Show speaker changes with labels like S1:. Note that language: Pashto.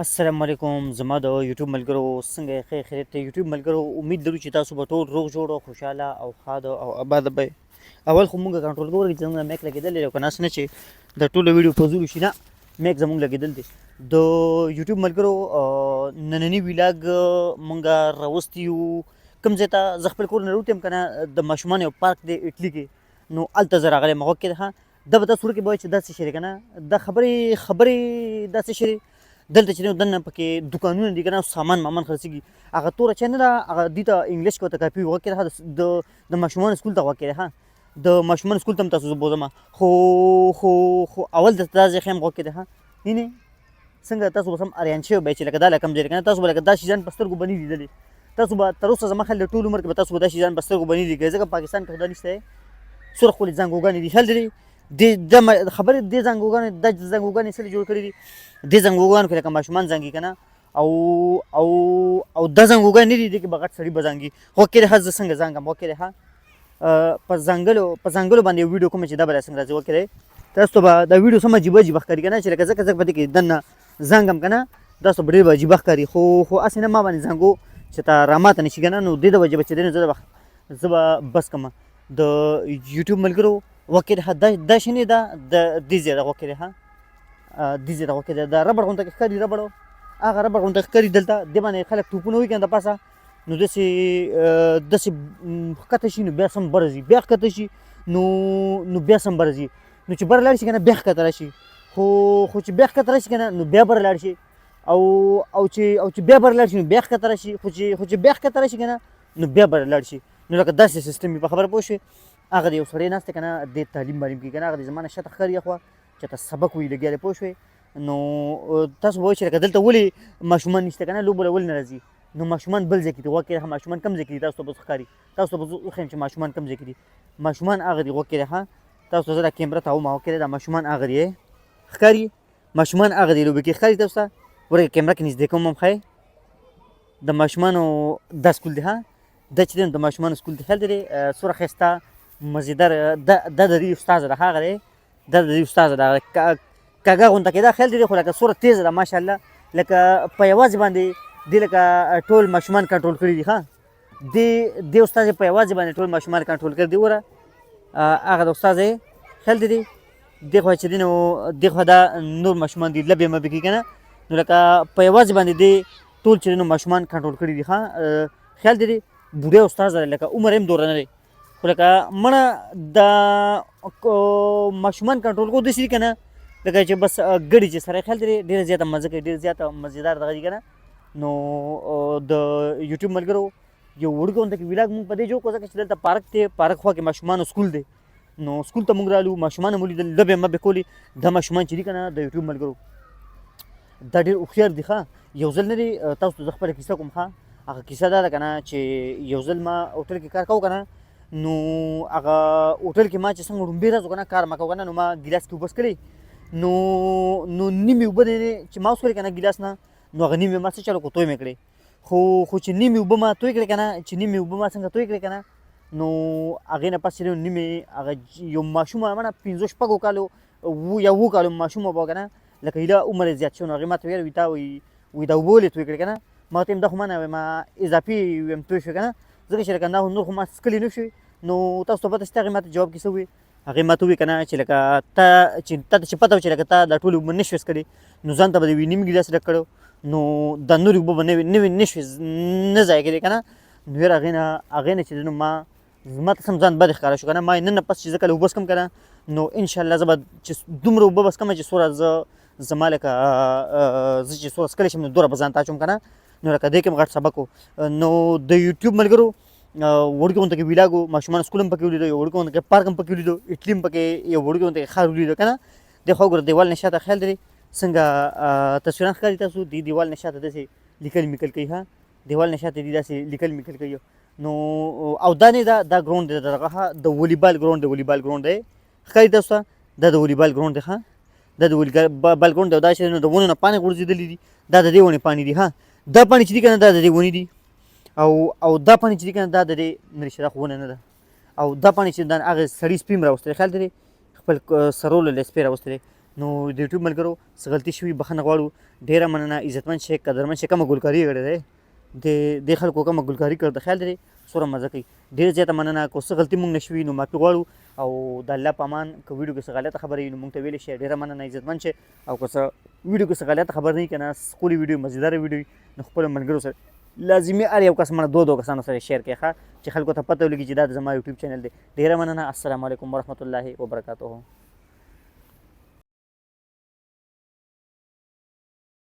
S1: السلام علیکم زما د یوټیوب ملګرو څنګه یې خیر خیریت دی یوټیوب ملګرو امید لرو چې تاسو به ټول روغ جوړ او خوشحاله او ښاد او آباد به اول خو مونږ کنټرول کوو چې څنګه میک لګېدل دی او که ناست نه چې د ټولو ویډیو پوزول شي نه میک زمونږ لګېدل دی د یوټیوب ملګرو ننني ویلاګ مونږ راوستی یو کوم ځای ته زه خپل کور نه راوتم که نه د ماشومانو یو پارک دی اټلي کې نو هلته زه راغلی یم هغه کې ښه دا به تاسو وړوکي به وایي چې دا څه شی دی که نه دا خبرې دا څه شی دی دلته چې دی دننه پکې دوکانونه دي که نه سامان مامان خرڅېږي هغه توره چای نه ده هغه دوی ته انګلیش کې ورته کاپي وغه کې ده د ماشومانو سکول ته غوږ کې ده د ماشومانو سکول ته هم تاسو زه بوځم خو اول درته دا ځای ښیم غوږ کې دی وینې څنګه تاسو به سم اریان شوي به چې لکه دا لکه کمزوري که نه تاسو به لکه دا شیزان په سترګو به نه لیدلي تاسو به تر اوسه زما خیال د ټول عمر کې به تاسو به دا شیزان په سترګو به نه لیدلي ځکه پاکستان کې خو دا نشته سره ښکلې زنګوګانې دي خیال دی د خبرې دې زنګوګانې دا زنګوګانې څه جوړ کړي دي دې زنګوګانو کې لکه ماشومان زنګي که نه او دا زنګوګان نه دي دې کې به غټ سړي به زنګي غوږ کې دی ښه زه څنګه زنګم غوږ کې دی ښه په ځنګلو باندې یو ویډیو کومه چې دا به راڅنګه راځي غوږ کې دی تاسو ته به دا ویډیو سم عجیبه عجیبه ښکاري که نه چې لکه ځکه په دې کې دننه زنګم که نه تاسو ته به ډېر به عجیبه ښکاري خو هسې نه ما باندې زنګو چې ته راماته نه شي که نه نو دې د وجې به چې دی نو زه به بس کړم د یوټیوب ملګرو غوږ کې دی دا شی نه ده د دې ځای ده غوږ کې دی ښه دې ځای ته غوږ کې دی دا ربړ غونته ښکاري ربړ هغه ربړ غونته ښکاري دلته دې باندې خلک ټوپونه وهي که نه د پاسه نو داسې ښکته شي نو بیا سم بره ځي بیا ښکته شي نو بیا سم بره ځي نو چې بره لاړ شي که نه بیا ښکته راشي خو چې بیا ښکته راشي که نه نو بیا بره لاړ شي او چې بیا بره لاړ شي نو بیا ښکته راشي خو چې بیا ښکته راشي که نه نو بیا بره لاړ شي نو لکه داسې سیستم وي په خبره پوه شوې هغه د یو سړی ناست دی که نه دې تعلیم معلوم کړي که نه هغه د زما نه شاته ښکاري اخوا چې ته سبق ویي لګیا دی پوه شوې نو تاسو به وایئ چې لکه دلته ولې ماشومان نشته که نه لوبو له ولې نه راځي نو ماشومان بل ځای کې دي غوږ کې دی ماشومان کوم ځای کې دي تاسو ته به ښکاري تاسو ته به زه وښیم چې ماشومان کوم ځای کې دي ماشومان هغه دي غوږ کې دی تاسو ته زه دا کیمره تاوم هغه کې دی دا ماشومان هغه دي ښکاري ماشومان هغه دي لوبې کې ښکاري تاسو ته ورکه کیمره کې نږدې کوم هم ښایي د ماشومانو دا سکول دی دا چې دی د ماشومانو سکول دی خیال دی څومره ښایسته مزیدار دا د دې استاده ده هغه دی دا د دې استاده ده کږه غونډه کې دا خیال دی خو لکه څومره تیزه ده ماشاءالله لکه په یوازې باندې دې لکه ټول ماشومان کنټرول کړي دي دې استاد په یوازې باندې ټول ماشومان کنټرول کړي دي وره هغه د استاد خیال دی دې خوا چې دی نو دې خوا دا نور ماشومان دي لبې مبې کېږي که نه نو لکه په یوازې باندې دې ټول چې دی نو ماشومان کنټرول کړي دي خیال دی بوډۍ استاد دی لکه عمر هم دوره نه دی خو لکه مړه د ماشومان کنټرول کوو داسې دي که نه لکه چې بس ګډي چې سره خیال دی ډېره زیاته مزه کوي ډېر زیاته مزېدار دغه دي که نه نو د یوټیوب ملګرو یو وړوکی غونته کې ویلاګ مونږ په دې جوړ کړو ځکه چې دلته پارک دی پارک خوا کې ماشومانو سکول دی نو سکول ته مونږ رالو ماشومان مو لیدل لبې مبې کولې دا ماشومان چې دي که نه د یوټیوب ملګرو دا ډېر هوښیار دي یو ځل نه دی تاسو ته زه خپله کیسه کوم هغه کیسه دا ده که نه چې یو ځل ما هوټل کې کار کوو که نه نو هغه هوټل کې ما چې څنګه ړومبې ورځ که نه کار ما کوو که نه نو ما ګیلاس کې اوبه څښلې نو نیمې اوبه چې ما وڅښلې که نه ګیلاس نه نو هغه نیمې ما څه چلو کړو توی مې کړې خو چې نیمې اوبه ما توی کړې که نه چې نیمې اوبه ما څنګه توی کړې که نه نو هغې نه پس چې نیمې هغه یو ماشوم مړه 5-6 کالو یا 7 کالو ماشوم به که نه لکه هیله عمر یې زیات شو نو هغې ما ته ویل تا وایي دا اوبه ولې توی کړې که نه ما ته دا خو ما نه ما اضافي ویم توی شوې که نه ځکه چې لکه دا نور خو ما څښلې نه شوې نو تاسو ته پته شته هغې ما ته جواب کې څه وویل هغې ما ته وویل که نه چې لکه تا چې پته وه چې لکه تا دا ټولې اوبه نه شوې څښلې نو ځان ته به د یوې نیم ګیلاس ډک کړو نو دا نورې اوبه به نه شوې نه ضایع کېدې که نه نو یاره هغې نه چې نو ما زما ته سم ځان بد ښکاره شو که نه ما نن نه پس چې زه کله اوبه څښم که نه نو انشاءالله زه به چې دومره اوبه به څښم چې څومره زما لکه زه چې څومره څښلی شم نو دومره به ځان ته اچوم که نه نو لکه دې کې هم غټ سبق و نو د یوټیوب ملګرو وړوکي غونته کې ویلاګ و ماشومان سکول هم پکې ولیدو یو وړوکي غونته کې پارک هم پکې ولیدو اټلي هم پکې یو وړوکي غونته کې ښار ولیدو که نه دې خوا وګوره دیوال نه شاته خیال دی څنګه تصویران ښکاري تاسو دې دیوال نه شاته داسې لیکل میکل کوي دیوال نه شاته دې داسې لیکل میکل کوي نو او دا نه دا ګراوند دی دغه د ولیبال ګراوند دی ولیبال ګراوند دی ښکاري تاسو ته دا د ولیبال ګراوند دی دا د ولیبال ګراوند دی دا چې نو د ونو نه پاڼې غورځېدلي دي دا د دې ونې پاڼې دي دا پاڼې چې دي که نه دا د دې ونې دي او دا پاڼې چې دي که نه دا د دې نریشه دا خو ونه نه ده او دا پاڼې چې دا هغه سړي سپي م راوستلی خیال دی خپل سرولو له سپی راوستلی نو د یوټیوب ملګرو څه غلطي شوي بخښنه غواړو. ډېره مننه، عزتمن شئ، قدرمن شئ. کومه ګلکاري یې کړې دی دې خلکو کومه ګلکاري کړې ده، خیال لري څومره مزه کوي. ډېره زیاته مننه. که څه غلطي مونږ نه شوي نو معافي غواړو، او د الله په امان که ویډیو کې څه غلطه خبره وي نو مونږ ته ویلی شئ. ډېره مننه، عزتمن شئ. او که څه ویډیو کې څه غلطه خبره نه وي که نه ښکلې ویډیو مزېداره ویډیو وي نو خپلو ملګرو سره لازمي هر یو کس مړه دو کسانو سره شیر کړئ ښه، چې خلکو ته پته ولګي چې دا زما یوټیوب چینل دی. ډېره مننه. السلام علیکم ورحمة الله وبرکاته.